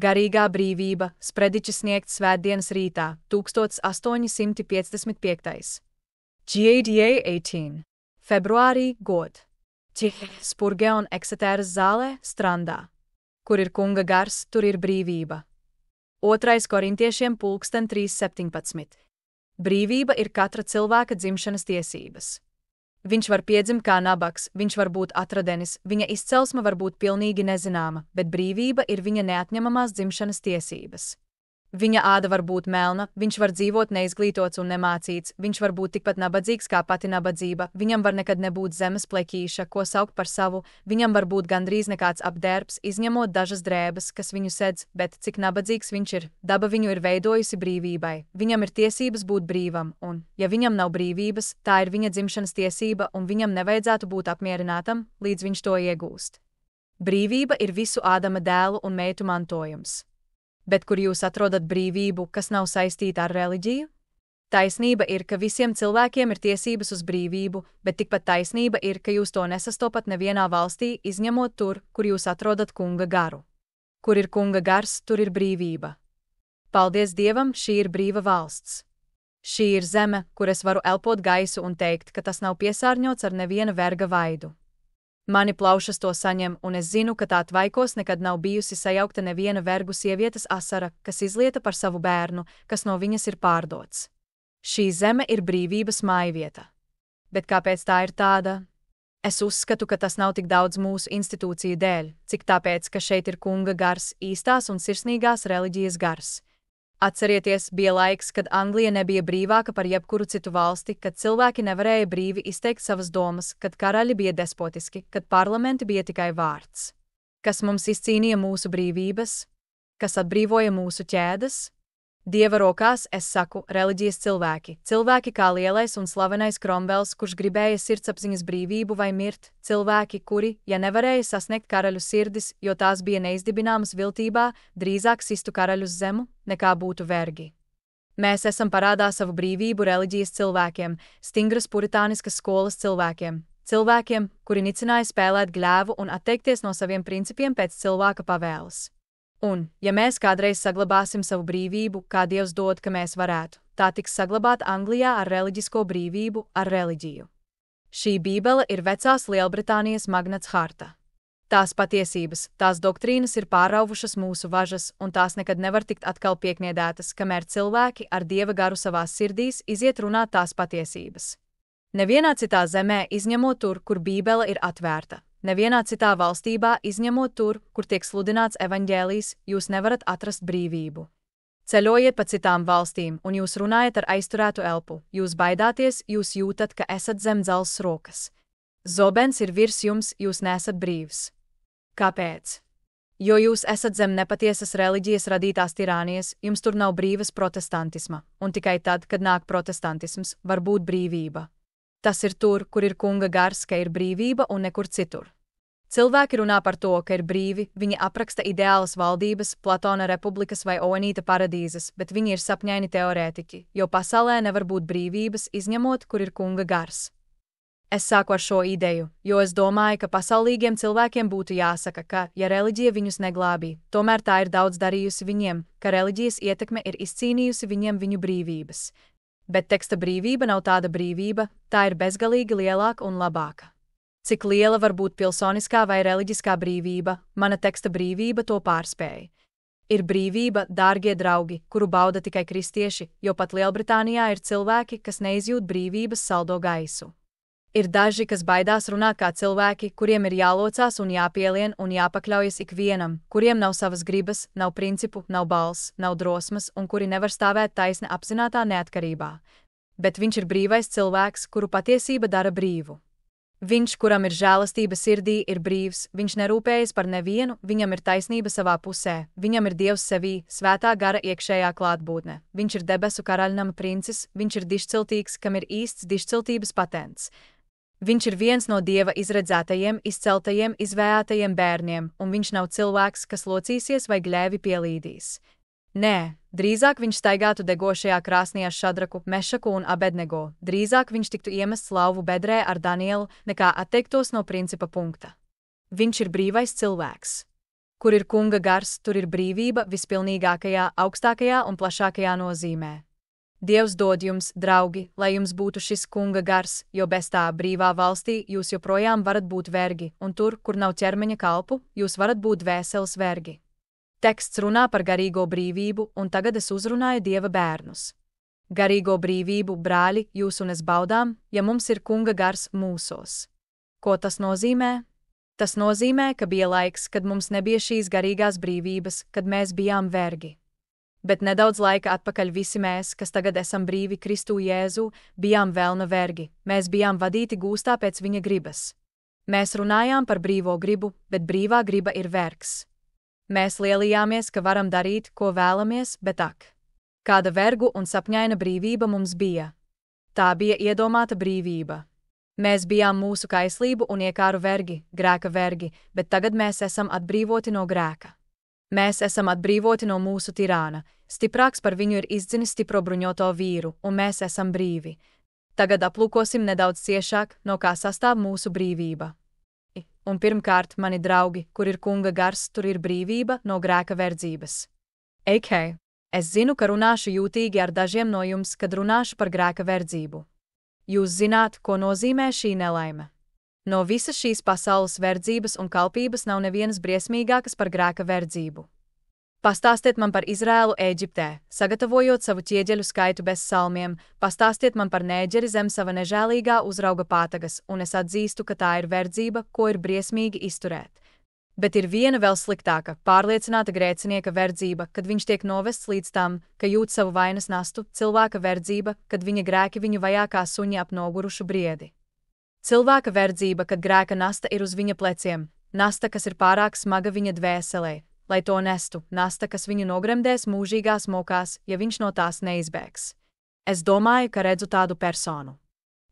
Garīgā brīvība, sprediķis sniegts svētdienas rītā, 1855. GADA 18. Februārī god. Spurge un Eksetēras zālē, Strandā. Kur ir kunga gars, tur ir brīvība. 2. Korintiešiem 3:17. Brīvība ir katra cilvēka dzimšanas tiesības. Viņš var piedzimt kā nabaks, viņš var būt atradenis, viņa izcelsme var būt pilnīgi nezināma, bet brīvība ir viņa neatņemamās dzimšanas tiesības. Viņa āda var būt melna, viņš var dzīvot neizglītots un nemācīts, viņš var būt tikpat nabadzīgs kā pati nabadzība, viņam var nekad nebūt zemes pleķīša, ko saukt par savu, viņam var būt gandrīz nekāds apdērbs, izņemot dažas drēbes, kas viņu sedz, bet cik nabadzīgs viņš ir, daba viņu ir veidojusi brīvībai, viņam ir tiesības būt brīvam, un, ja viņam nav brīvības, tā ir viņa dzimšanas tiesība, un viņam nevajadzētu būt apmierinātam, līdz viņš to iegūst. Brīvība ir visu Ādama dēlu un meitu mantojums. Bet kur jūs atrodat brīvību, kas nav saistīta ar reliģiju? Taisnība ir, ka visiem cilvēkiem ir tiesības uz brīvību, bet tikpat taisnība ir, ka jūs to nesastopat nevienā valstī, izņemot tur, kur jūs atrodat kunga garu. Kur ir kunga gars, tur ir brīvība. Paldies Dievam, šī ir brīva valsts. Šī ir zeme, kur es varu elpot gaisu un teikt, ka tas nav piesārņots ar neviena verga vaidu. Mani plaušas to saņem, un es zinu, ka tā tvaikos nekad nav bijusi sajaukta neviena vergu sievietes asara, kas izlieta par savu bērnu, kas no viņas ir pārdots. Šī zeme ir brīvības mājvieta. Bet kāpēc tā ir tāda? Es uzskatu, ka tas nav tik daudz mūsu institūciju dēļ, cik tāpēc, ka šeit ir kunga gars, īstās un sirsnīgās reliģijas gars. Atcerieties, bija laiks, kad Anglija nebija brīvāka par jebkuru citu valsti, kad cilvēki nevarēja brīvi izteikt savas domas, kad karaļi bija despotiski, kad parlamenti bija tikai vārds. Kas mums izcīnīja mūsu brīvības? Kas atbrīvoja mūsu ķēdes? Dieva rokās, es saku, reliģijas cilvēki, cilvēki kā lielais un slavenais Kromvels, kurš gribēja sirdsapziņas brīvību vai mirt, cilvēki, kuri, ja nevarēja sasniegt karaļu sirdis, jo tās bija neizdibināmas viltībā, drīzāk sistu karaļus zemu, nekā būtu vergi. Mēs esam parādā savu brīvību reliģijas cilvēkiem, stingras puritāniskas skolas cilvēkiem, cilvēkiem, kuri nicināja spēlēt gļēvu un atteikties no saviem principiem pēc cilvēka pavēles. Un, ja mēs kādreiz saglabāsim savu brīvību, kā Dievs dod, ka mēs varētu, tā tiks saglabāta Anglijā ar reliģisko brīvību, ar reliģiju. Šī bībele ir vecās Lielbritānijas Magnats Harta. Tās patiesības, tās doktrīnas ir pārauvušas mūsu važas, un tās nekad nevar tikt atkal piekniedētas, kamēr cilvēki ar Dieva garu savās sirdīs iziet runāt tās patiesības. Nevienā citā zemē, izņemot tur, kur bībele ir atvērta. Nevienā citā valstībā, izņemot tur, kur tiek sludināts evaņģēlijs, jūs nevarat atrast brīvību. Ceļojiet pa citām valstīm, un jūs runājat ar aizturētu elpu, jūs baidāties, jūs jūtat, ka esat zem dzelzs rokas. Zobens ir virs jums, jūs nesat brīvs. Kāpēc? Jo jūs esat zem nepatiesas reliģijas radītās tirānijas, jums tur nav brīvas protestantisma, un tikai tad, kad nāk protestantisms, var būt brīvība. Tas ir tur, kur ir kunga gars, ka ir brīvība un nekur citur. Cilvēki runā par to, ka ir brīvi, viņi apraksta ideālas valdības, Platona republikas vai Oenīta paradīzes, bet viņi ir sapņaini teorētiķi, jo pasaulē nevar būt brīvības, izņemot, kur ir kunga gars. Es sāku ar šo ideju, jo es domāju, ka pasaulīgiem cilvēkiem būtu jāsaka, ka, ja reliģija viņus neglābī, tomēr tā ir daudz darījusi viņiem, ka reliģijas ietekme ir izcīnījusi viņiem viņu brīvības. Bet teksta brīvība nav tāda brīvība, tā ir bezgalīgi lielāka un labāka. Cik liela var būt pilsoniskā vai reliģiskā brīvība, mana teksta brīvība to pārspēja. Ir brīvība, dārgie draugi, kuru bauda tikai kristieši, jo pat Lielbritānijā ir cilvēki, kas neizjūt brīvības saldo gaisu. Ir daži, kas baidās runāt kā cilvēki, kuriem ir jālocās un jāpielien un jāpakļaujas ikvienam, kuriem nav savas gribas, nav principu, nav balss, nav drosmas un kuri nevar stāvēt taisni apzinātā neatkarībā. Bet viņš ir brīvais cilvēks, kuru patiesība dara brīvu. Viņš, kuram ir žēlastība sirdī, ir brīvs, viņš nerūpējas par nevienu, viņam ir taisnība savā pusē, viņam ir Dievs sevī, svētā gara iekšējā klātbūtne, viņš ir debesu karaļnama princis, viņš ir dišciltīgs, kam ir īsts dišciltības patents. Viņš ir viens no Dieva izredzētajiem, izceltajiem, izvēlētajiem bērniem, un viņš nav cilvēks, kas locīsies vai gļēvi pielīdīs. Nē, drīzāk viņš staigātu degošajā krāsnī ar Šadraku, Mešaku un Abednego, drīzāk viņš tiktu iemests lauvu bedrē ar Danielu, nekā atteiktos no principa punkta. Viņš ir brīvais cilvēks. Kur ir Kunga gars, tur ir brīvība vispilnīgākajā, augstākajā un plašākajā nozīmē. Dievs dod jums, draugi, lai jums būtu šis Kunga gars, jo bez tā brīvā valstī jūs joprojām varat būt vergi, un tur, kur nav ķermeņa kalpu, jūs varat būt dvēseles vergi. Teksts runā par garīgo brīvību, un tagad es uzrunāju Dieva bērnus. Garīgo brīvību, brāļi, jūs un es baudām, ja mums ir Kunga gars mūsos. Ko tas nozīmē? Tas nozīmē, ka bija laiks, kad mums nebija šīs garīgās brīvības, kad mēs bijām vergi. Bet nedaudz laika atpakaļ visi mēs, kas tagad esam brīvi Kristu Jēzu, bijām velna vergi, mēs bijām vadīti gūstā pēc viņa gribas. Mēs runājām par brīvo gribu, bet brīvā griba ir vergs. Mēs lielījāmies, ka varam darīt, ko vēlamies, bet ak! Kāda vergu un sapņaina brīvība mums bija? Tā bija iedomāta brīvība. Mēs bijām mūsu kaislību un iekāru vergi, grēka vergi, bet tagad mēs esam atbrīvoti no grēka. Mēs esam atbrīvoti no mūsu tirāna, stiprāks par viņu ir izdzinis stipro bruņoto vīru, un mēs esam brīvi. Tagad aplūkosim nedaudz ciešāk, no kā sastāv mūsu brīvība. Un pirmkārt, mani draugi, kur ir Kunga gars, tur ir brīvība no grēka verdzības. Es zinu, ka runāšu jūtīgi ar dažiem no jums, kad runāšu par grēka verdzību. Jūs zināt, ko nozīmē šī nelaime. No visas šīs pasaules verdzības un kalpības nav nevienas briesmīgākas par grēka verdzību. Pastāstiet man par Izrēlu Ēģiptē, sagatavojot savu ķieģeļu skaitu bez salmiem, pastāstiet man par nēģeri zem sava nežēlīgā uzrauga pātagas, un es atzīstu, ka tā ir verdzība, ko ir briesmīgi izturēt. Bet ir viena vēl sliktāka, pārliecināta grēcinieka verdzība, kad viņš tiek novests līdz tam, ka jūt savu vainas nastu, cilvēka verdzība, kad viņa grēki viņu vajā kā suņi ap nogurušu briedi. Cilvēka verdzība, kad grēka nasta ir uz viņa pleciem, nasta, kas ir pārāk smaga viņa dvēselē, lai to nestu, nasta, kas viņu nogremdēs mūžīgās mokās, ja viņš no tās neizbēgs. Es domāju, ka redzu tādu personu.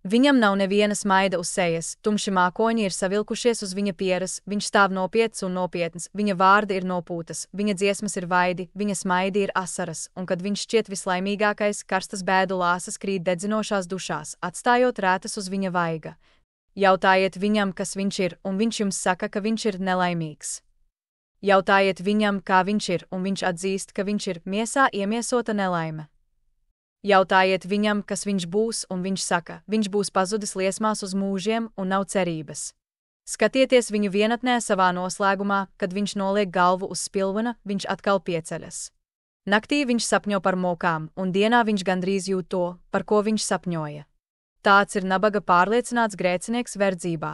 Viņam nav neviena smaida uz sejas, tumši mākoņi ir savilkušies uz viņa pieras, viņš stāv nopietns un nopietns, viņa vārdi ir nopūtas, viņa dziesmas ir vaidi, viņa smaidi ir asaras, un kad viņš šķiet vislaimīgākais, karstas bēdu lāsas krīt dedzinošās dušās, atstājot rētas uz viņa vaiga. Jautājiet viņam, kas viņš ir, un viņš jums saka, ka viņš ir nelaimīgs. Jautājiet viņam, kā viņš ir, un viņš atzīst, ka viņš ir miesā iemiesota nelaime. Jautājiet viņam, kas viņš būs, un viņš saka, viņš būs pazudis liesmās uz mūžiem un nav cerības. Skatieties viņu vienatnē savā noslēgumā, kad viņš noliek galvu uz spilvena, viņš atkal pieceļas. Naktī viņš sapņo par mokām, un dienā viņš gandrīz jūt to, par ko viņš sapņoja. Tāds ir nabaga pārliecināts grēcinieks verdzībā.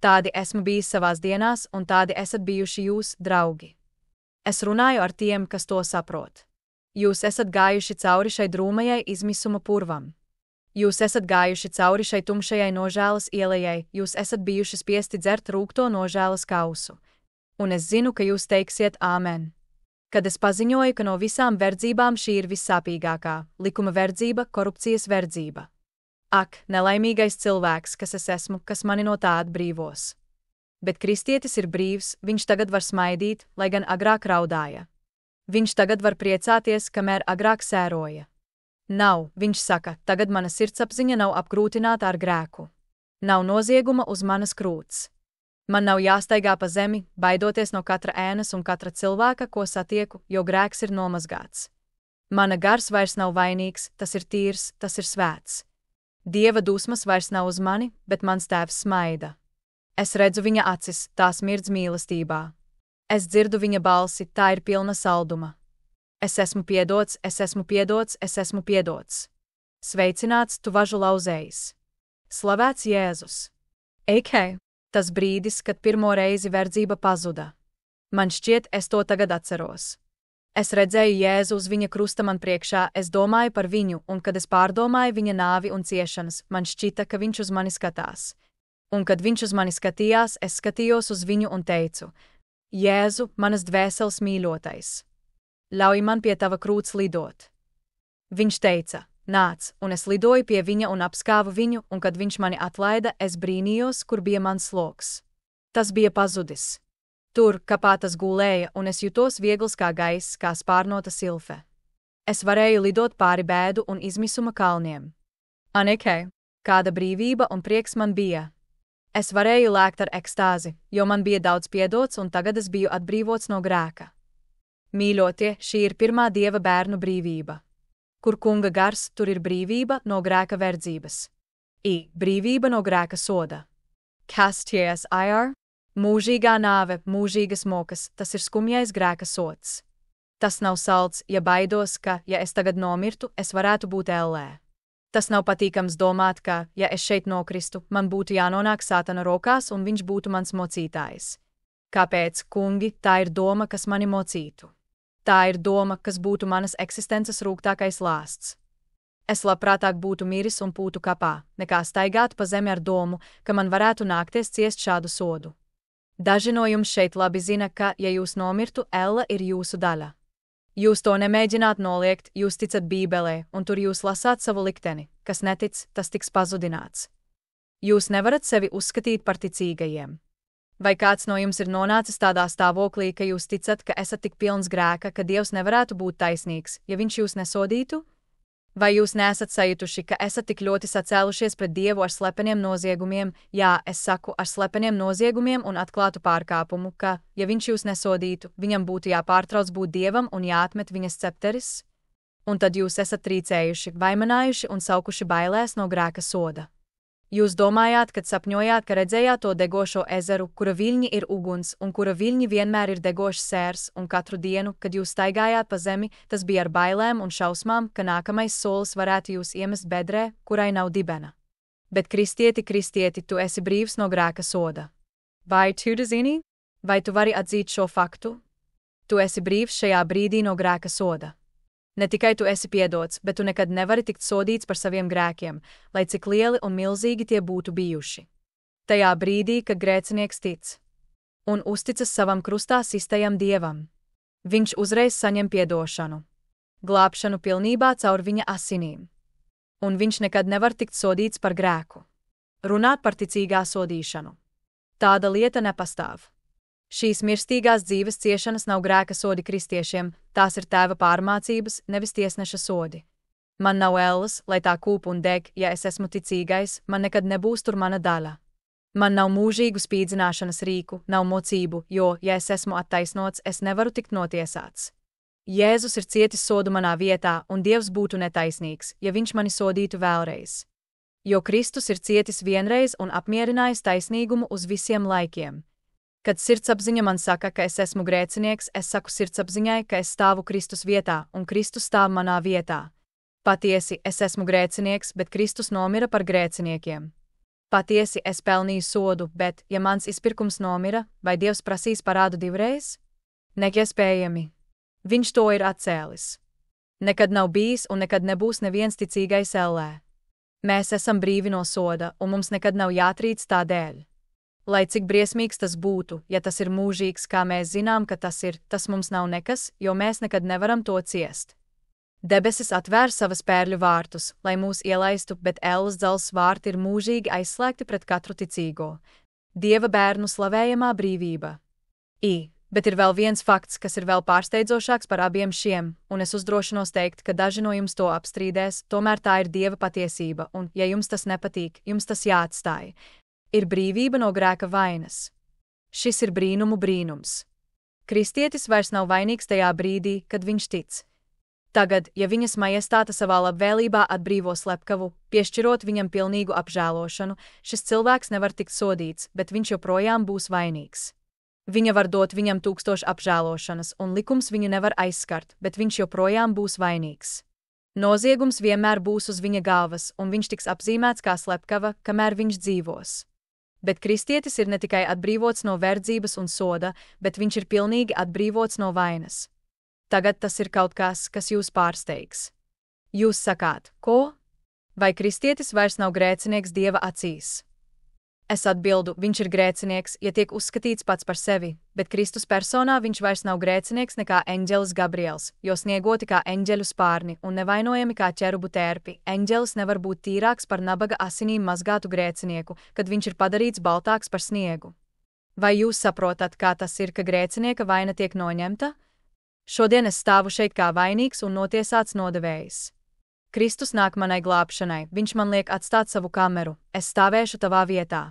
Tādi esmu bijis savās dienās, un tādi esat bijuši jūs, draugi. Es runāju ar tiem, kas to saprot. Jūs esat gājuši cauri šai drūmajai izmisuma purvam. Jūs esat gājuši cauri šai tumšajai nožēlas ielejai, jūs esat bijuši spiesti dzert rūgto nožēlas kausu. Un es zinu, ka jūs teiksiet āmen. Kad es paziņoju, ka no visām verdzībām šī ir vissāpīgākā, likuma verdzība, korupcijas verdzība. Ak, nelaimīgais cilvēks, kas es esmu, kas mani no tā atbrīvos. Bet kristietis ir brīvs, viņš tagad var smaidīt, lai gan agrāk raudāja. Viņš tagad var priecāties, kamēr agrāk sēroja. Nav, viņš saka, tagad mana sirdsapziņa nav apgrūtināta ar grēku. Nav nozieguma uz manas krūts. Man nav jāstaigā pa zemi, baidoties no katra ēnas un katra cilvēka, ko satieku, jo grēks ir nomazgāts. Mana gars vairs nav vainīgs, tas ir tīrs, tas ir svēts. Dieva dusmas vairs nav uz mani, bet mans tēvs smaida. Es redzu viņa acis, tās mirdz mīlestībā. Es dzirdu viņa balsi, tā ir pilna salduma. Es esmu piedots, es esmu piedots, es esmu piedots. Sveicināts, tu važu lauzējs. Slavēts Jēzus. Tas brīdis, kad pirmo reizi verdzība pazuda. Man šķiet, es to tagad atceros. Es redzēju Jēzu uz viņa krusta man priekšā, es domāju par viņu, un kad es pārdomāju viņa nāvi un ciešanas, man šķita, ka viņš uz mani skatās. Un kad viņš uz mani skatījās, es skatījos uz viņu un teicu: Jēzu, manas dvēseles mīļotais! Ļauj man pie tava krūts lidot. Viņš teica: nāc, un es lidoju pie viņa un apskāvu viņu, un kad viņš mani atlaida, es brīnījos, kur bija mans loks. Tas bija pazudis. Tur, kapā tas gulēja, un es jutos viegls kā gaiss, kā spārnota silfe. Es varēju lidot pāri bēdu un izmisuma kalniem. Kāda brīvība un prieks man bija! Es varēju lēkt ar ekstāzi, jo man bija daudz piedots un tagad es biju atbrīvots no grēka. Mīļotie, šī ir pirmā Dieva bērnu brīvība. Kur Kunga gars, tur ir brīvība no grēka verdzības. Brīvība no grēka soda. Kas ties ir? Mūžīgā nāve, mūžīgas mokas, tas ir skumjais grēka sods. Tas nav salds, ja baidos, ka, ja es tagad nomirtu, es varētu būt ellē. Tas nav patīkams domāt, ka, ja es šeit nokristu, man būtu jānonāk Sātana rokās un viņš būtu mans mocītājs. Kāpēc, kungi, tā ir doma, kas mani mocītu? Tā ir doma, kas būtu manas eksistences rūgtākais lāsts. Es labprātāk būtu miris un pūtu kapā, nekā staigāt pa zemi ar domu, ka man varētu nākties ciest šādu sodu. Daži no jums šeit labi zina, ka, ja jūs nomirtu, ella ir jūsu daļa. Jūs to nemēģināt noliegt, jūs ticat Bībelē, un tur jūs lasāt savu likteni, kas netic, tas tiks pazudināts. Jūs nevarat sevi uzskatīt par ticīgajiem. Vai kāds no jums ir nonācis tādā stāvoklī, ka jūs ticat, ka esat tik pilns grēka, ka Dievs nevarētu būt taisnīgs, ja viņš jūs nesodītu? Vai jūs neesat sajutuši, ka esat tik ļoti sacēlušies pret Dievu ar slepeniem noziegumiem, jā, es saku ar slepeniem noziegumiem un atklātu pārkāpumu, ka, ja viņš jūs nesodītu, viņam būtu jāpārtrauc būt Dievam un jāatmet viņa scepteris? Un tad jūs esat trīcējuši, vaimanājuši un saukuši bailēs no grēka soda. Jūs domājāt, kad sapņojāt, ka redzējāt to degošo ezeru, kura viļņi ir uguns un kura viļņi vienmēr ir degošs sērs, un katru dienu, kad jūs staigājāt pa zemi, tas bija ar bailēm un šausmām, ka nākamais solis varētu jūs iemest bedrē, kurai nav dibena. Bet kristieti, tu esi brīvs no grēka soda. Vai tu zini? Vai tu vari atzīt šo faktu? Tu esi brīvs šajā brīdī no grēka soda. Ne tikai tu esi piedots, bet tu nekad nevari tikt sodīts par saviem grēkiem, lai cik lieli un milzīgi tie būtu bijuši. Tajā brīdī, kad grēcinieks tic un uzticas savam krustā sistajam Dievam, viņš uzreiz saņem piedošanu, glābšanu pilnībā caur viņa asinīm. Un viņš nekad nevar tikt sodīts par grēku. Runāt par ticīgā sodīšanu. Tāda lieta nepastāv. Šīs mirstīgās dzīves ciešanas nav grēka sodi kristiešiem, tās ir tēva pārmācības, nevis tiesneša sodi. Man nav ellas, lai tā kūp un deg, ja es esmu ticīgais, man nekad nebūs tur mana daļa. Man nav mūžīgu spīdzināšanas rīku, nav mocību, jo, ja es esmu attaisnots, es nevaru tikt notiesāts. Jēzus ir cietis sodu manā vietā, un Dievs būtu netaisnīgs, ja viņš mani sodītu vēlreiz. Jo Kristus ir cietis vienreiz un apmierinājis taisnīgumu uz visiem laikiem. Kad sirdsapziņa man saka, ka es esmu grēcinieks, es saku sirdsapziņai, ka es stāvu Kristus vietā, un Kristus stāv manā vietā. Patiesi, es esmu grēcinieks, bet Kristus nomira par grēciniekiem. Patiesi, es pelnīju sodu, bet, ja mans izpirkums nomira, vai Dievs prasīs parādu divreiz? Neiespējami. Viņš to ir atcēlis. Nekad nav bijis un nekad nebūs neviens ticīgais ellē. Mēs esam brīvi no soda, un mums nekad nav jātrīc tādēļ. Lai cik briesmīgs tas būtu, ja tas ir mūžīgs, kā mēs zinām, ka tas ir, tas mums nav nekas, jo mēs nekad nevaram to ciest. Debesis atvēr savas pērļu vārtus, lai mūs ielaistu, bet elles dzelzs vārti ir mūžīgi aizslēgti pret katru ticīgo. Dieva bērnu slavējamā brīvība. Bet ir vēl viens fakts, kas ir vēl pārsteidzošāks par abiem šiem, un es uzdrošinos teikt, ka daži no jums to apstrīdēs, tomēr tā ir Dieva patiesība, un, ja jums tas nepatīk, jums tas jāatstāj. Ir brīvība no grēka vainas. Šis ir brīnumu brīnums. Kristietis vairs nav vainīgs tajā brīdī, kad viņš tic. Tagad, ja viņas majestāte savā labvēlībā atbrīvo slepkavu, piešķirot viņam pilnīgu apžēlošanu, šis cilvēks nevar tikt sodīts, bet viņš joprojām būs vainīgs. Viņa var dot viņam 1000 apžēlošanas, un likums viņu nevar aizskart, bet viņš joprojām būs vainīgs. Noziegums vienmēr būs uz viņa galvas, un viņš tiks apzīmēts kā slepkava, kamēr viņš dzīvos. Bet kristietis ir ne tikai atbrīvots no verdzības un soda, bet viņš ir pilnīgi atbrīvots no vainas. Tagad tas ir kaut kas, kas jūs pārsteigs. Jūs sakāt, ko? Vai kristietis vairs nav grēcinieks Dieva acīs? Es atbildu, viņš ir grēcinieks, ja tiek uzskatīts pats par sevi, bet Kristus personā viņš vairs nav grēcinieks nekā eņģelis Gabriels, jo sniegoti kā eņģeļu spārni un nevainojami kā ķerubu tērpi, eņģelis nevar būt tīrāks par nabaga asinīm mazgātu grēcinieku, kad viņš ir padarīts baltāks par sniegu. Vai jūs saprotat, kā tas ir, ka grēcinieka vaina tiek noņemta? Šodien es stāvu šeit kā vainīgs un notiesāts nodevējs. Kristus nāk manai glābšanai, viņš man liek atstāt savu kameru, es stāvēšu tavā vietā.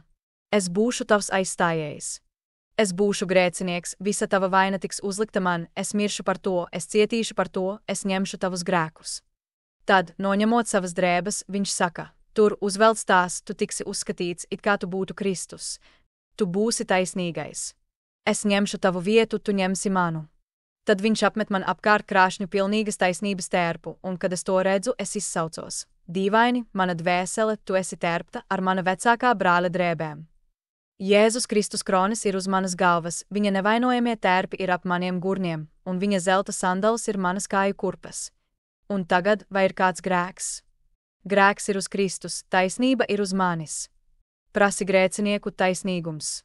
Es būšu tavs aizstājējs. Es būšu grēcinieks, visa tava vaina tiks uzlikta man, es miršu par to, es cietīšu par to, es ņemšu tavus grēkus. Tad, noņemot savas drēbes, viņš saka: tur uzvelc tās, tu tiksi uzskatīts, it kā tu būtu Kristus. Tu būsi taisnīgais. Es ņemšu tavu vietu, tu ņemsi manu. Tad viņš apmet man apkārt krāšņu pilnīgas taisnības tērpu, un, kad es to redzu, es izsaucos: dīvaini, mana dvēsele, tu esi tērpta ar mana vecākā brāļa drēbēm. Jēzus Kristus kronis ir uz manas galvas, viņa nevainojamie tērpi ir ap maniem gurniem, un viņa zelta sandalas ir manas kāju kurpes. Un tagad, vai ir kāds grēks? Grēks ir uz Kristus, taisnība ir uz manis. Prasi grēcinieku taisnīgums.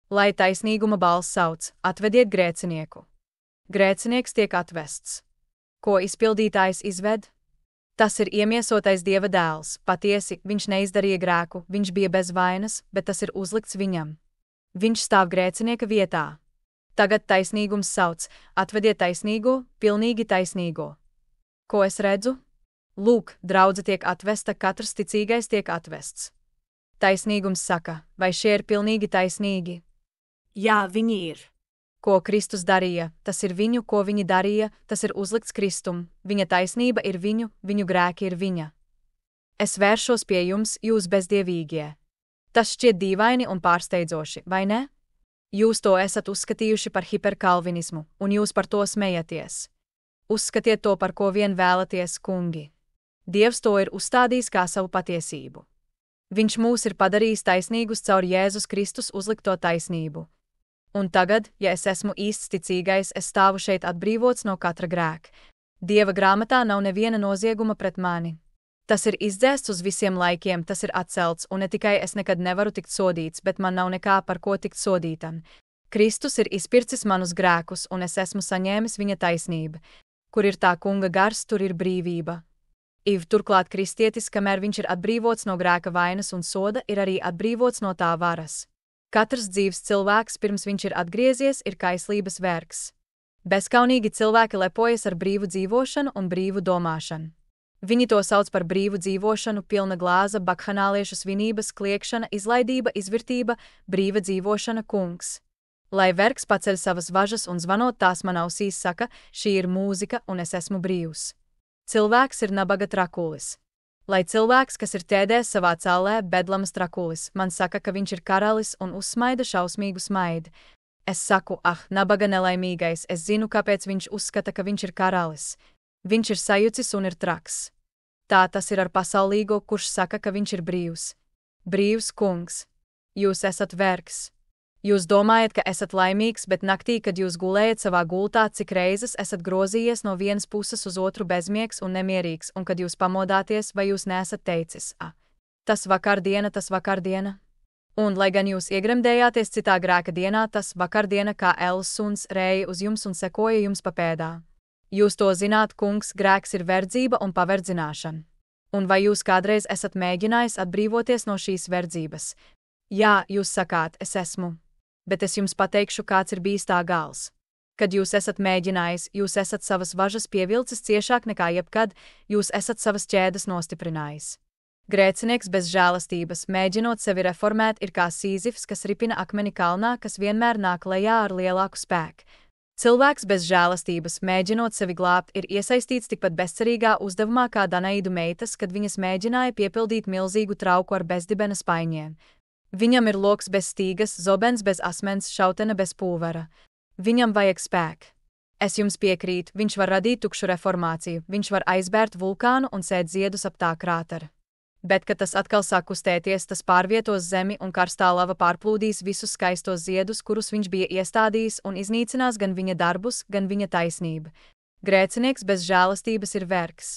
Lai taisnīguma balss sauc: atvediet grēcinieku. Grēcinieks tiek atvests. Ko izpildītājs izved? Tas ir iemiesotais Dieva dēls, patiesi, viņš neizdarīja grēku, viņš bija bez vainas, bet tas ir uzlikts viņam. Viņš stāv grēcinieka vietā. Tagad taisnīgums sauc: atvediet taisnīgo, pilnīgi taisnīgo. Ko es redzu? Lūk, draudze tiek atvesta, katrs ticīgais tiek atvests. Taisnīgums saka: vai šie ir pilnīgi taisnīgi? Jā, viņi ir. Ko Kristus darīja, tas ir viņu, ko viņi darīja, tas ir uzlikts Kristum, viņa taisnība ir viņu, viņu grēki ir viņa. Es vēršos pie jums, jūs bezdievīgie. Tas šķiet dīvaini un pārsteidzoši, vai ne? Jūs to esat uzskatījuši par hiperkalvinismu, un jūs par to smejaties. Uzskatiet to, par ko vien vēlaties, kungi. Dievs to ir uzstādījis kā savu patiesību. Viņš mūs ir padarījis taisnīgus caur Jēzus Kristus uzlikto taisnību. Un tagad, ja es esmu īsts ticīgais, es stāvu šeit atbrīvots no katra grēka. Dieva grāmatā nav neviena nozieguma pret mani. Tas ir izdzēsts uz visiem laikiem, tas ir atcelts, un ne tikai es nekad nevaru tikt sodīts, bet man nav nekā par ko tikt sodītam. Kristus ir izpircis manus grēkus, un es esmu saņēmis viņa taisnību. Kur ir tā kunga gars, tur ir brīvība. Turklāt kristietis, kamēr viņš ir atbrīvots no grēka vainas un soda, ir arī atbrīvots no tā varas. Katrs dzīves cilvēks, pirms viņš ir atgriezies, ir kaislības vergs. Bezkaunīgi cilvēki lepojas ar brīvu dzīvošanu un brīvu domāšanu. Viņi to sauc par brīvu dzīvošanu, pilna glāza, bakhanāliešu svinības, kliekšana, izlaidība, izvirtība, brīva dzīvošana, kungs. Lai vergs paceļ savas važas un zvanot tās man ausīs saka: šī ir mūzika un es esmu brīvs. Cilvēks ir nabaga trakulis. Lai cilvēks, kas ir tēdēs savā cellē, bedlamas trakulis, man saka, ka viņš ir karalis un uzsmaida šausmīgu smaidu. Es saku: nabaga nelaimīgais, es zinu, kāpēc viņš uzskata, ka viņš ir karalis. Viņš ir sajucis un ir traks. Tā tas ir ar pasaulīgo, kurš saka, ka viņš ir brīvs. Brīvs, kungs. Jūs esat vergs. Jūs domājat, ka esat laimīgs, bet naktī, kad jūs gulējat savā gultā, cik reizes esat grozījies no vienas puses uz otru bezmiegs un nemierīgs, un kad jūs pamodāties, vai jūs neesat teicis: tas vakardiena. Un, lai gan jūs iegremdējāties citā grēka dienā, tas vakardiena kā ēlas suns rēja uz jums un sekoja jums pa pēdā. Jūs to zināt, kungs, grēks ir verdzība un paverdzināšana. Un vai jūs kādreiz esat mēģinājis atbrīvoties no šīs verdzības? Jā, jūs sakāt, es esmu. Bet es jums pateikšu, kāds ir bijis tā gals. Kad jūs esat mēģinājis, jūs esat savas važas pievilcis ciešāk nekā jebkad, jūs esat savas ķēdes nostiprinājis. Grēcinieks bez žēlastības, mēģinot sevi reformēt, ir kā Sīzifs, kas ripina akmeni kalnā, kas vienmēr nāk lejā ar lielāku spēku. Cilvēks bez žēlastības, mēģinot sevi glābt, ir iesaistīts tikpat bezcerīgā uzdevumā kā Danaidu meitas, kad viņas mēģināja piepildīt milzīgu trauku ar bezdibena spaiņiem. Viņam ir loks bez stīgas, zobens bez asmens, šautene bez pulvera. Viņam vajag spēku. Es jums piekrītu, viņš var radīt tukšu reformāciju, viņš var aizbērt vulkānu un sēt ziedus ap tā krātera. Bet, kad tas atkal sāk kustēties, tas pārvietos zemi un karstā lava pārplūdīs visus skaistos ziedus, kurus viņš bija iestādījis, un iznīcinās gan viņa darbus, gan viņa taisnību. Grēcinieks bez žēlastības ir vergs.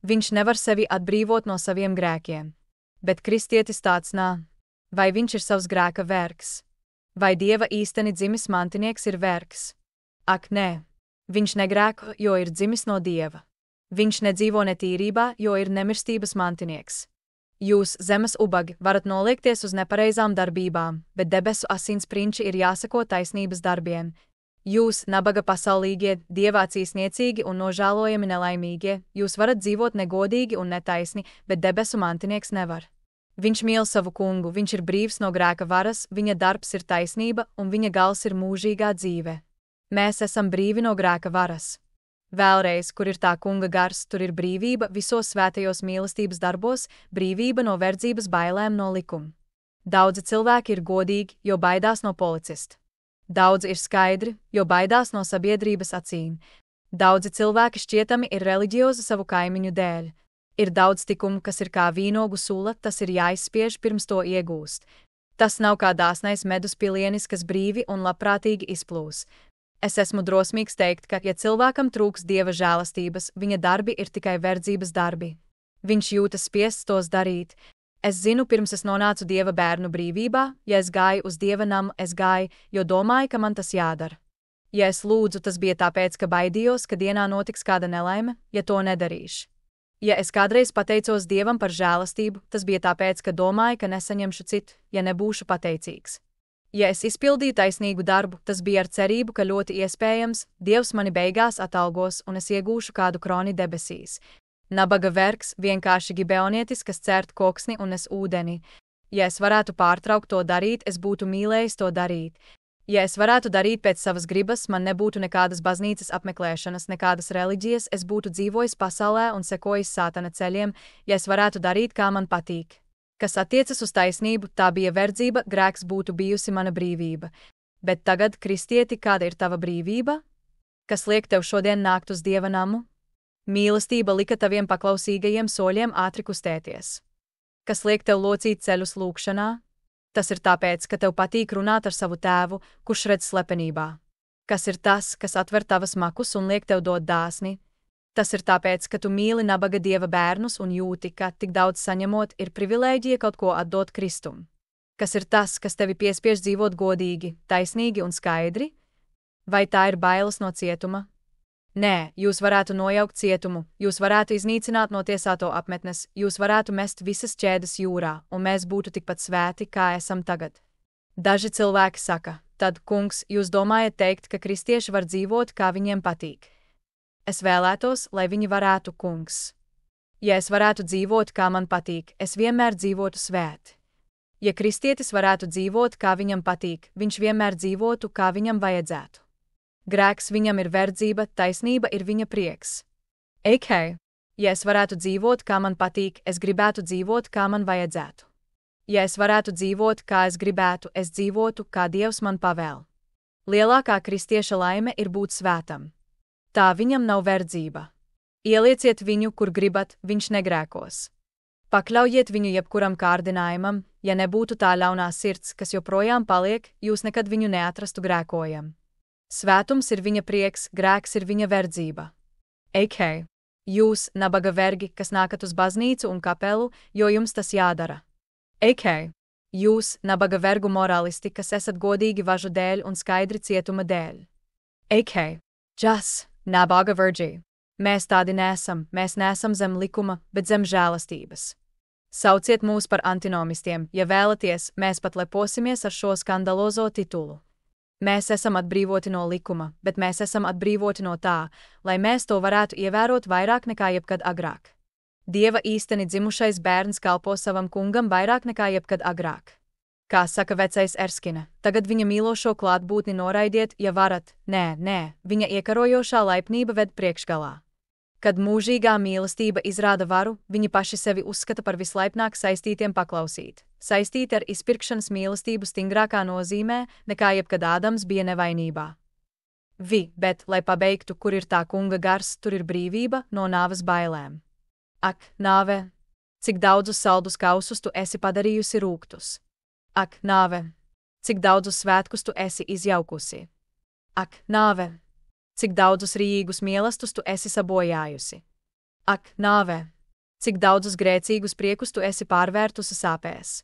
Viņš nevar sevi atbrīvot no saviem grēkiem. Bet kristietis tāds nav. Vai viņš ir savs grēka vergs? Vai Dieva īsteni dzimis mantinieks ir vergs? Ak, nē. Viņš negrēko, jo ir dzimis no Dieva. Viņš nedzīvo netīrībā, jo ir nemirstības mantinieks. Jūs, zemes ubagi, varat noliekties uz nepareizām darbībām, bet debesu asins prinči ir jāsako taisnības darbiem. Jūs, nabaga pasaulīgie, dievācīsniecīgi un nožēlojami nelaimīgie, jūs varat dzīvot negodīgi un netaisni, bet debesu mantinieks nevar. Viņš mīl savu kungu, viņš ir brīvs no grēka varas, viņa darbs ir taisnība un viņa gals ir mūžīgā dzīve. Mēs esam brīvi no grēka varas. Vēlreiz, kur ir tā kunga gars, tur ir brīvība visos svētajos mīlestības darbos, brīvība no verdzības bailēm no likuma. Daudzi cilvēki ir godīgi, jo baidās no policista. Daudzi ir skaidri, jo baidās no sabiedrības acīm. Daudzi cilvēki šķietami ir reliģiozi savu kaimiņu dēļ. Ir daudz tikumu, kas ir kā vīnogu sula, tas ir jāizspiež pirms to iegūst. Tas nav kā dāsnais medus pilienis, kas brīvi un labprātīgi izplūs. Es esmu drosmīgs teikt, ka, ja cilvēkam trūks Dieva žēlastības, viņa darbi ir tikai verdzības darbi. Viņš jūtas spiests tos darīt. Es zinu, pirms es nonācu Dieva bērnu brīvībā, ja es gāju uz Dieva namu, es gāju, jo domāju, ka man tas jādara. Ja es lūdzu, tas bija tāpēc, ka baidījos, ka dienā notiks kāda nelaime, ja to nedarīšu. Ja es kādreiz pateicos Dievam par žēlastību, tas bija tāpēc, ka domāju, ka nesaņemšu citu, ja nebūšu pateicīgs. Ja es izpildīju taisnīgu darbu, tas bija ar cerību, ka ļoti iespējams, Dievs mani beigās atalgos un es iegūšu kādu kroni debesīs. Nabaga vergs, vienkārši gibeonietis, kas cērt koksni un nes ūdeni. Ja es varētu pārtraukt to darīt, es būtu mīlējis to darīt. Ja es varētu darīt pēc savas gribas, man nebūtu nekādas baznīcas apmeklēšanas, nekādas reliģijas, es būtu dzīvojis pasaulē un sekojis sātana ceļiem, ja es varētu darīt, kā man patīk. Kas attiecas uz taisnību, tā bija verdzība, grēks būtu bijusi mana brīvība. Bet tagad, kristieti, kāda ir tava brīvība? Kas liek tev šodien nākt uz Dieva namu? Mīlestība lika taviem paklausīgajiem soļiem ātri kustēties. Kas liek tev locīt ceļus lūkšanā? Tas ir tāpēc, ka tev patīk runāt ar savu tēvu, kurš redz slepenībā. Kas ir tas, kas atver tavas makus un liek tev dot dāsni? Tas ir tāpēc, ka tu mīli nabaga Dieva bērnus un jūti, ka tik daudz saņemot ir privilēģija kaut ko atdot Kristum. Kas ir tas, kas tevi piespiež dzīvot godīgi, taisnīgi un skaidri? Vai tā ir bailes no cietuma? Nē, jūs varētu nojaukt cietumu, jūs varētu iznīcināt notiesāto apmetnes, jūs varētu mest visas ķēdes jūrā, un mēs būtu tikpat svēti, kā esam tagad. Daži cilvēki saka, tad, kungs, jūs domājat teikt, ka kristieši var dzīvot, kā viņiem patīk. Es vēlētos, lai viņi varētu, kungs. Ja es varētu dzīvot, kā man patīk, es vienmēr dzīvotu svēti. Ja kristietis varētu dzīvot, kā viņam patīk, viņš vienmēr dzīvotu, kā viņam vajadzētu. Grēks viņam ir verdzība, taisnība ir viņa prieks. Ja es varētu dzīvot, kā man patīk, es gribētu dzīvot, kā man vajadzētu. Ja es varētu dzīvot, kā es gribētu, es dzīvotu, kā Dievs man pavēl. Lielākā kristieša laime ir būt svētam. Tā viņam nav verdzība. Ielieciet viņu, kur gribat, viņš negrēkos. Pakļaujiet viņu jebkuram kārdinājumam, ja nebūtu tā ļaunā sirds, kas joprojām paliek, jūs nekad viņu neatrastu grēkojam. Svētums ir viņa prieks, grēks ir viņa verdzība. Jūs, nabaga vergi, kas nākat uz baznīcu un kapelu, jo jums tas jādara. Jūs, nabaga vergu moralisti, kas esat godīgi važu dēļ un skaidri cietuma dēļ. Nabaga vergi. Mēs tādi nesam, mēs nesam zem likuma, bet zem žēlastības. Sauciet mūs par antinomistiem, ja vēlaties, mēs pat leposimies ar šo skandalozo titulu. Mēs esam atbrīvoti no likuma, bet mēs esam atbrīvoti no tā, lai mēs to varētu ievērot vairāk nekā jebkad agrāk. Dieva īsteni dzimušais bērns kalpo savam kungam vairāk nekā jebkad agrāk. Kā saka vecais Erskine, tagad viņa mīlošo klātbūtni noraidiet, ja varat, nē, viņa iekarojošā laipnība ved priekšgalā. Kad mūžīgā mīlestība izrāda varu, viņi paši sevi uzskata par vislaipnāk saistītiem paklausīt. Saistīti ar izpirkšanas mīlestību stingrākā nozīmē, nekā jebkad Ādams bija nevainībā. Bet, lai pabeigtu, kur ir tā kunga gars, tur ir brīvība no nāves bailēm. Ak, nāve! Cik daudzus saldus kausus tu esi padarījusi rūgtus! Ak, nāve! Cik daudzus svētkus tu esi izjaukusi! Ak, nāve! Cik daudzus rīīgus mīlestus tu esi sabojājusi! Ak, nāve! Cik daudzus grēcīgus priekus tu esi pārvērtusi sāpēs!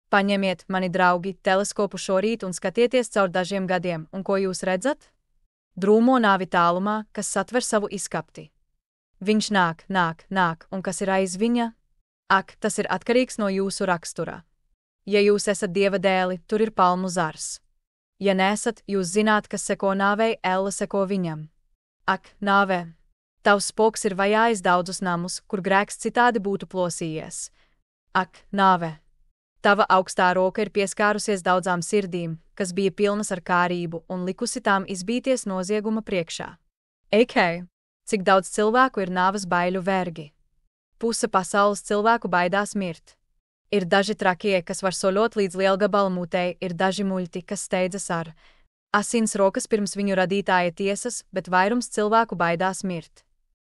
Paņemiet, mani draugi, teleskopu šorīt un skatieties caur dažiem gadiem, un ko jūs redzat? Drūmo nāvi tālumā, kas satver savu izskapti. Viņš nāk, un kas ir aiz viņa? Ak, tas ir atkarīgs no jūsu rakstura. Ja jūs esat Dieva dēli, tur ir palmu zars. Ja nesat, jūs zināt, kas seko nāvei, elle seko viņam. Ak, nāve! Tavs spoks ir vajājis daudzus namus, kur grēks citādi būtu plosījies. Ak, nāve! Tava augstā roka ir pieskārusies daudzām sirdīm, kas bija pilnas ar kārību un likusi tām izbīties nozieguma priekšā. Eikei, cik daudz cilvēku ir nāves baiļu vergi. Puse pasaules cilvēku baidās mirt. Ir daži trakie, kas var soļot līdz lielgabalu mutei, ir daži muļķi, kas steidzas ar asins rokas pirms viņu radītāja tiesas, bet vairums cilvēku baidās mirt.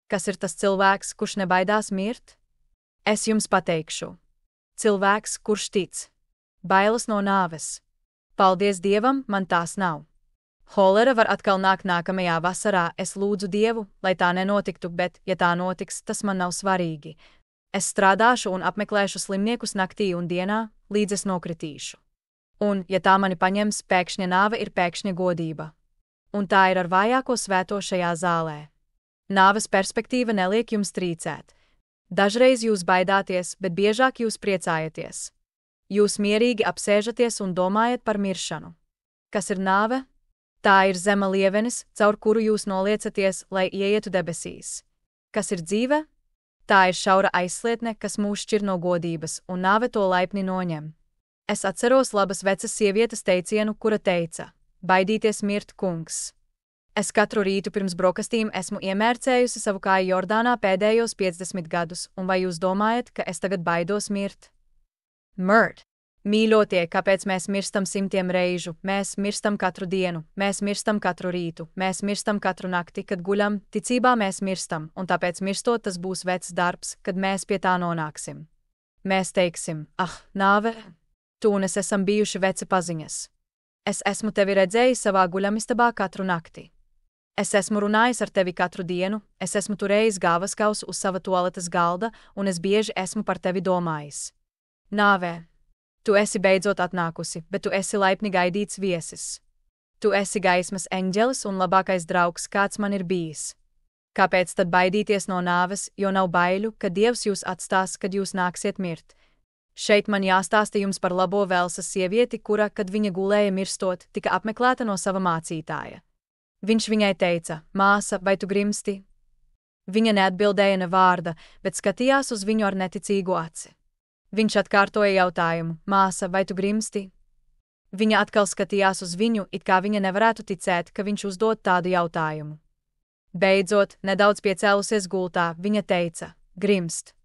Kas ir tas cilvēks, kurš nebaidās mirt? Es jums pateikšu. Cilvēks, kurš tic. Bailes no nāves. Paldies Dievam, man tās nav. Holera var atkal nākt nākamajā vasarā, es lūdzu Dievu, lai tā nenotiktu, bet, ja tā notiks, tas man nav svarīgi. Es strādāšu un apmeklēšu slimniekus naktī un dienā, līdz es nokritīšu. Un, ja tā mani paņems, pēkšņa nāve ir pēkšņa godība. Un tā ir ar vājāko svēto šajā zālē. Nāves perspektīva neliek jums trīcēt. Dažreiz jūs baidāties, bet biežāk jūs priecājaties. Jūs mierīgi apsēžaties un domājat par miršanu. Kas ir nāve? Tā ir zema lievenis, caur kuru jūs noliecaties, lai ieietu debesīs. Kas ir dzīve? Tā ir šaura aizslietne, kas mūs šķir no godības, un nāve to laipni noņem. Es atceros labas vecas sievietes teicienu, kura teica: baidīties mirt, kungs. Es katru rītu pirms brokastīm esmu iemērcējusi savu kāju Jordānā pēdējos 50 gadus, un vai jūs domājat, ka es tagad baidos mirt? Mirt. Mīļotie, kāpēc mēs mirstam simtiem reižu, mēs mirstam katru dienu, mēs mirstam katru rītu, mēs mirstam katru nakti, kad guļam, ticībā mēs mirstam, un tāpēc mirstot tas būs vecs darbs, kad mēs pie tā nonāksim. Mēs teiksim: nāve, tu un es esam bijuši veci paziņas. Es esmu tevi redzējis savā guļamistabā katru nakti. Es esmu runājis ar tevi katru dienu, es esmu turējis gāvaskausu uz sava toaletes galda, un es bieži esmu par tevi domājis. Nāve, tu esi beidzot atnākusi, bet tu esi laipni gaidīts viesis. Tu esi gaismas eņģelis un labākais draugs, kāds man ir bijis. Kāpēc tad baidīties no nāves, jo nav baiļu, ka Dievs jūs atstās, kad jūs nāksiet mirt? Šeit man jāstāsta jums par labo Velsas sievieti, kura, kad viņa gulēja mirstot, tika apmeklēta no sava mācītāja. Viņš viņai teica: māsa, vai tu grimsti? Viņa neatbildēja ne vārda, bet skatījās uz viņu ar neticīgu aci. Viņš atkārtoja jautājumu: māsa, vai tu grimsti? Viņa atkal skatījās uz viņu, it kā viņa nevarētu ticēt, ka viņš uzdod tādu jautājumu. Beidzot, nedaudz piecēlusies gultā, viņa teica: grimst.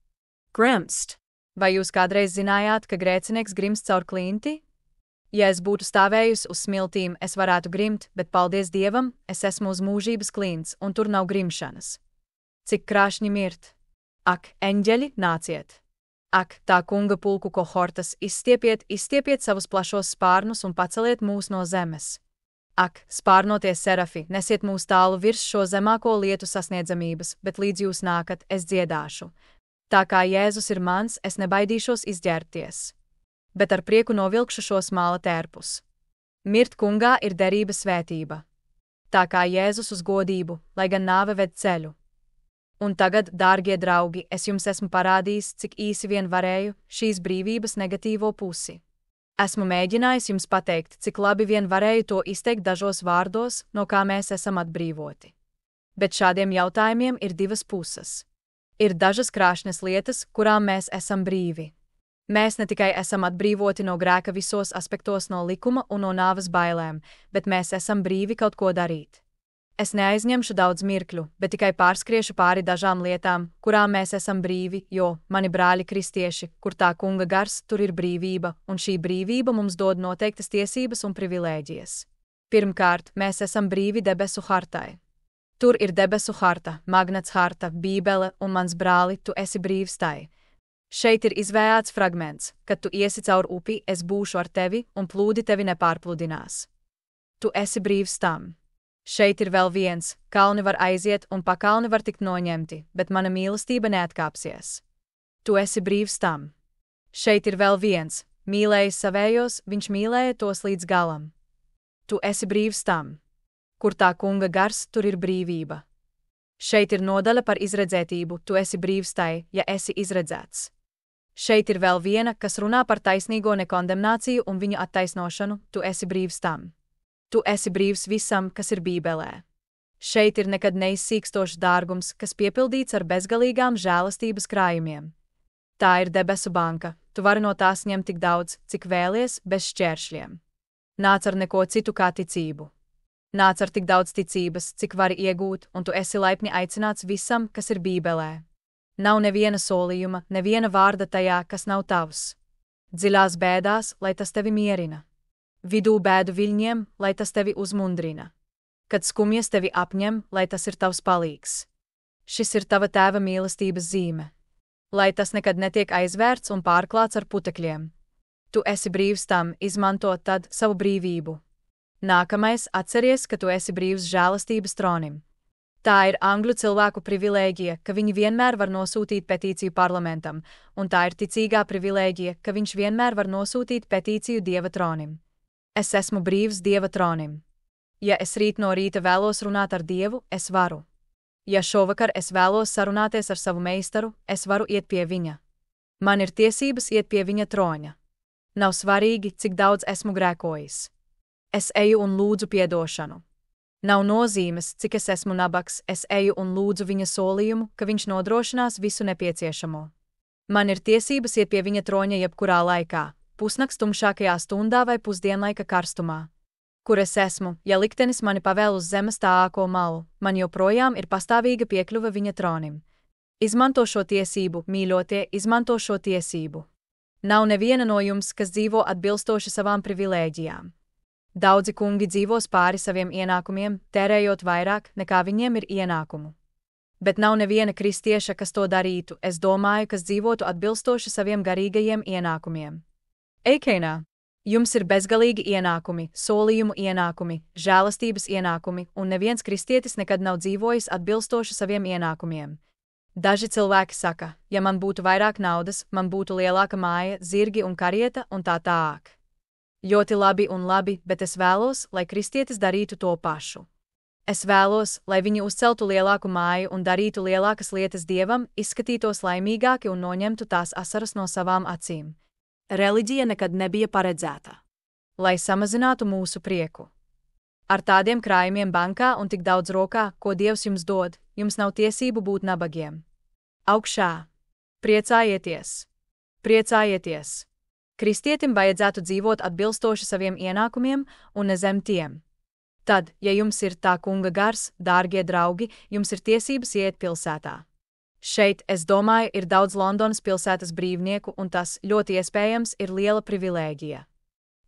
Grimst. Vai jūs kādreiz zinājāt, ka grēcinieks grimst caur klinti? Ja es būtu stāvējusi uz smiltīm, es varētu grimt, bet paldies Dievam, es esmu uz mūžības klints, un tur nav grimšanas. Cik krāšņi mirt! Ak, eņģeļi, nāciet! Ak, tā kunga pulku kohortas, izstiepiet savus plašos spārnus un paceliet mūs no zemes. Ak, spārnotie serafi, nesiet mūs tālu virs šo zemāko lietu sasniedzamības, bet līdz jūs nākat, es dziedāšu. Tā kā Jēzus ir mans, es nebaidīšos izģērbties. Bet ar prieku novilkšu šo smāla tērpus. Mirt kungā ir derība svētība. Tā kā Jēzus uz godību, lai gan nāve ved ceļu. Un tagad, dārgie draugi, es jums esmu parādījis, cik īsi vien varēju, šīs brīvības negatīvo pusi. Esmu mēģinājis jums pateikt, cik labi vien varēju to izteikt dažos vārdos, no kā mēs esam atbrīvoti. Bet šādiem jautājumiem ir divas puses. Ir dažas krāšņas lietas, kurām mēs esam brīvi. Mēs ne tikai esam atbrīvoti no grēka visos aspektos no likuma un no nāves bailēm, bet mēs esam brīvi kaut ko darīt. Es neaizņemšu daudz mirkļu, bet tikai pārskriešu pāri dažām lietām, kurām mēs esam brīvi, jo, mani brāļi kristieši, kur tā kunga gars, tur ir brīvība, un šī brīvība mums dod noteiktas tiesības un privilēģijas. Pirmkārt, mēs esam brīvi debesu hartai. Tur ir debesu harta, magnets harta, bībele, un mans brāli, tu esi brīvs tai. Šeit ir izvējāts fragments: kad tu iesi caur upi, es būšu ar tevi, un plūdi tevi nepārpludinās. Tu esi brīvs tam. Šeit ir vēl viens: kalni var aiziet un pakalni var tikt noņemti, bet mana mīlestība neatkāpsies. Tu esi brīvs tam. Šeit ir vēl viens: mīlējis savējos, viņš mīlēja tos līdz galam. Tu esi brīvs tam. Kur tā kunga gars, tur ir brīvība. Šeit ir nodaļa par izredzētību: tu esi brīvs tai, ja esi izredzēts. Šeit ir vēl viena, kas runā par taisnīgo nekondemnāciju un viņa attaisnošanu: tu esi brīvs tam. Tu esi brīvs visam, kas ir bībelē. Šeit ir nekad neizsīkstošs dārgums, kas piepildīts ar bezgalīgām žēlastības krājumiem. Tā ir debesu banka, tu vari no tās ņemt tik daudz, cik vēlies, bez šķēršļiem. Nāc ar neko citu kā ticību. Nāc ar tik daudz ticības, cik vari iegūt, un tu esi laipni aicināts visam, kas ir Bībelē. Nav neviena solījuma, neviena vārda tajā, kas nav tavs. Dziļās bēdās, lai tas tevi mierina. Vidū bēdu viļņiem, lai tas tevi uzmundrina. Kad skumjas tevi apņem, lai tas ir tavs palīgs. Šis ir tava tēva mīlestības zīme. Lai tas nekad netiek aizvērts un pārklāts ar putekļiem. Tu esi brīvs tam, izmanto tad savu brīvību. Nākamais, atceries, ka tu esi brīvs žēlastības tronim. Tā ir angļu cilvēku privilēģija, ka viņi vienmēr var nosūtīt petīciju parlamentam, un tā ir ticīgā privilēģija, ka viņš vienmēr var nosūtīt petīciju Dieva tronim. Es esmu brīvs Dieva tronim. Ja es rīt no rīta vēlos runāt ar Dievu, es varu. Ja šovakar es vēlos sarunāties ar savu meistaru, es varu iet pie viņa. Man ir tiesības iet pie viņa troņa. Nav svarīgi, cik daudz esmu grēkojis. Es eju un lūdzu piedošanu. Nav nozīmes, cik es esmu nabags, es eju un lūdzu viņa solījumu, ka viņš nodrošinās visu nepieciešamo. Man ir tiesības iet pie viņa troņa jebkurā laikā, pusnakts tumšākajā stundā vai pusdienlaika karstumā. Kur es esmu, ja liktenis mani pavēl uz zemes tāāko malu, man joprojām ir pastāvīga piekļuve viņa tronim. Izmanto šo tiesību, mīļotie, izmanto šo tiesību. Nav neviena no jums, kas dzīvo atbilstoši savām privilēģijām. Daudzi kungi dzīvos pāri saviem ienākumiem, tērējot vairāk, nekā viņiem ir ienākumu. Bet nav neviena kristieša, kas to darītu, es domāju, kas dzīvotu atbilstoši saviem garīgajiem ienākumiem. Eikeinā, jums ir bezgalīgi ienākumi, solījumu ienākumi, žēlastības ienākumi, un neviens kristietis nekad nav dzīvojis atbilstoši saviem ienākumiem. Daži cilvēki saka, ja man būtu vairāk naudas, man būtu lielāka māja, zirgi un karieta un tā tālāk. Ļoti labi, bet es vēlos, lai kristietis darītu to pašu. Es vēlos, lai viņi uzceltu lielāku māju un darītu lielākas lietas Dievam, izskatītos laimīgāki un noņemtu tās asaras no savām acīm. Reliģija nekad nebija paredzēta, lai samazinātu mūsu prieku. Ar tādiem krājumiem bankā un tik daudz rokā, ko Dievs jums dod, jums nav tiesību būt nabagiem. Augšā! Priecājieties! Priecājieties! Kristietim vajadzētu dzīvot atbilstoši saviem ienākumiem un ne zem tiem. Tad, ja jums ir tā kunga gars, dārgie draugi, jums ir tiesības iet pilsētā. Šeit, es domāju, ir daudz Londonas pilsētas brīvnieku, un tas, ļoti iespējams, ir liela privilēģija.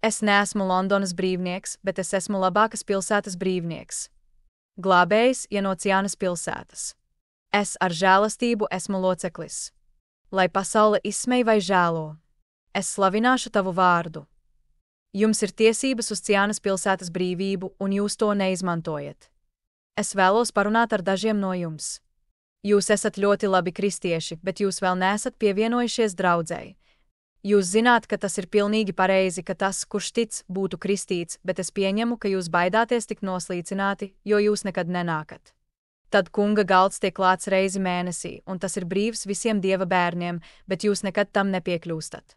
Es neesmu Londonas brīvnieks, bet es esmu labākas pilsētas brīvnieks. Glābējs, ja no Ciānas pilsētas. Es ar žēlastību esmu loceklis. Lai pasaule izsmej vai žēlo. Es slavināšu tavu vārdu. Jums ir tiesības uz Ciānas pilsētas brīvību, un jūs to neizmantojat. Es vēlos parunāt ar dažiem no jums. Jūs esat ļoti labi kristieši, bet jūs vēl neesat pievienojušies draudzei. Jūs zināt, ka tas ir pilnīgi pareizi, ka tas, kurš tic, būtu kristīts, bet es pieņemu, ka jūs baidāties tik noslīcināti, jo jūs nekad nenākat. Tad kunga galds tiek klāts reizi mēnesī, un tas ir brīvs visiem Dieva bērniem, bet jūs nekad tam nepiekļūstat.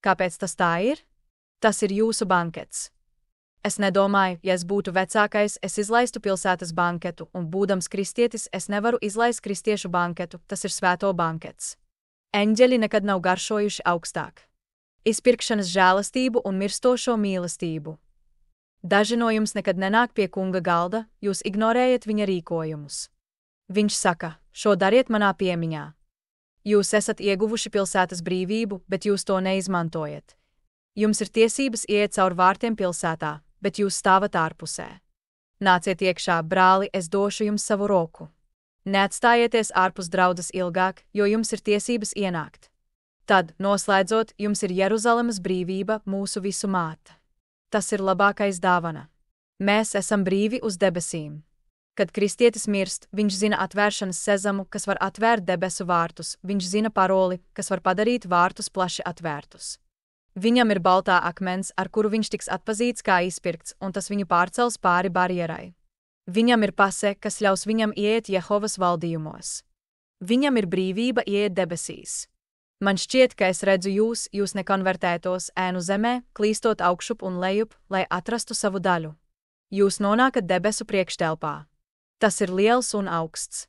Kāpēc tas tā ir? Tas ir jūsu bankets. Es nedomāju, ja es būtu vecākais, es izlaistu pilsētas banketu, un būdams kristietis, es nevaru izlaist kristiešu banketu, tas ir svēto bankets. Eņģeļi nekad nav garšojuši augstāk. Izpirkšanas žēlastību un mirstošo mīlestību. Daži no jums nekad nenāk pie kunga galda, jūs ignorējat viņa rīkojumus. Viņš saka, šo dariet manā piemiņā. Jūs esat ieguvuši pilsētas brīvību, bet jūs to neizmantojat. Jums ir tiesības iet caur vārtiem pilsētā, bet jūs stāvat ārpusē. Nāciet iekšā, brāli, es došu jums savu roku. Neatstājieties ārpus draudzes ilgāk, jo jums ir tiesības ienākt. Tad, noslēdzot, jums ir Jeruzalemes brīvība, mūsu visu māte. Tas ir labākais dāvana. Mēs esam brīvi uz debesīm. Kad kristietis mirst, viņš zina atvēršanas sezamu, kas var atvērt debesu vārtus, viņš zina paroli, kas var padarīt vārtus plaši atvērtus. Viņam ir baltā akmens, ar kuru viņš tiks atpazīts kā izpirkts, un tas viņu pārcels pāri barjerai. Viņam ir pase, kas ļaus viņam ieiet Jehovas valdījumos. Viņam ir brīvība ieiet debesīs. Man šķiet, ka es redzu jūs nekonvertētos ēnu zemē, klīstot augšup un lejup, lai atrastu savu daļu. Jūs nonākat debesu priekštelpā. Tas ir liels un augsts.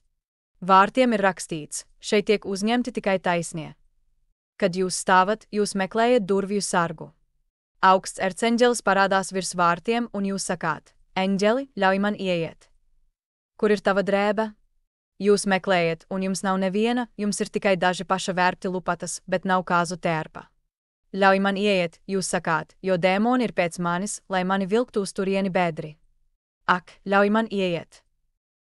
Vārtiem ir rakstīts, šeit tiek uzņemti tikai taisnie. Kad jūs stāvat, jūs meklējat durvju sargu. Augsts erceņģelis parādās virs vārtiem, un jūs sakāt: Eņģeli, ļauj man ieiet. Kur ir tava drēbe? Jūs meklējat, un jums nav neviena, jums ir tikai daži paša vērti lupatas, bet nav kāzu tērpa. Ļauj man ieiet, jūs sakāt, jo dēmoni ir pēc manis, lai mani vilktu uz turieni bedri. Ak, ļauj man ieiet.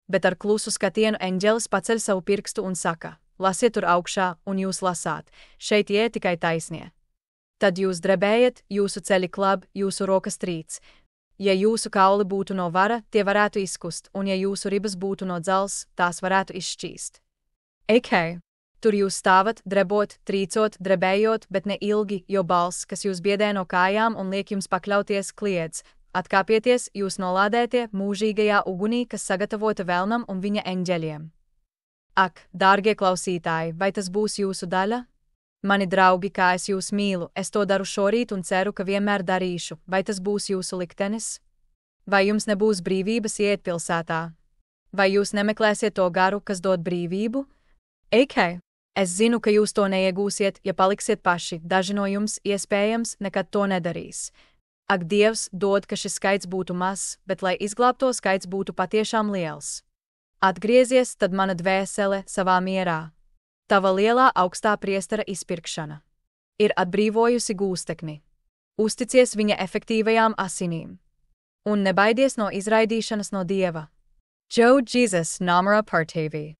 Bet ar klusu skatienu eņģelis paceļ savu pirkstu un saka: Lasiet tur augšā, un jūs lasāt, šeit ieiet tikai taisnie. Tad jūs drebējat, jūsu ceļi klab, jūsu rokas trīc. Ja jūsu kauli būtu no vara, tie varētu izkust, un ja jūsu ribas būtu no dzels, tās varētu izšķīst. Eikei! Tur jūs stāvat, drebot, trīcot, drebējot, bet ne ilgi, jo balss, kas jūs biedē no kājām un liek jums pakļauties, kliedz: Atkāpieties, jūs nolādētie, mūžīgajā ugunī, kas sagatavota velnam un viņa eņģeļiem. Ak, dārgie klausītāji, vai tas būs jūsu daļa? Mani draugi, kā es jūs mīlu, es to daru šorīt un ceru, ka vienmēr darīšu, vai tas būs jūsu liktenis? Vai jums nebūs brīvības iet pilsētā? Vai jūs nemeklēsiet to garu, kas dod brīvību? Eikei! Es zinu, ka jūs to neiegūsiet, ja paliksiet paši, daži no jums, iespējams, nekad to nedarīs. Ak, Dievs, dod, ka šis skaits būtu mazs, bet lai izglābto skaits būtu patiešām liels. Atgriezies, tad mana dvēsele, savā mierā. Tava lielā augstā priestera izpirkšana ir atbrīvojusi gūstekni. Uzticies viņa efektīvajām asinīm. Un nebaidies no izraidīšanas no Dieva. Joe Jesus Namara Partevi.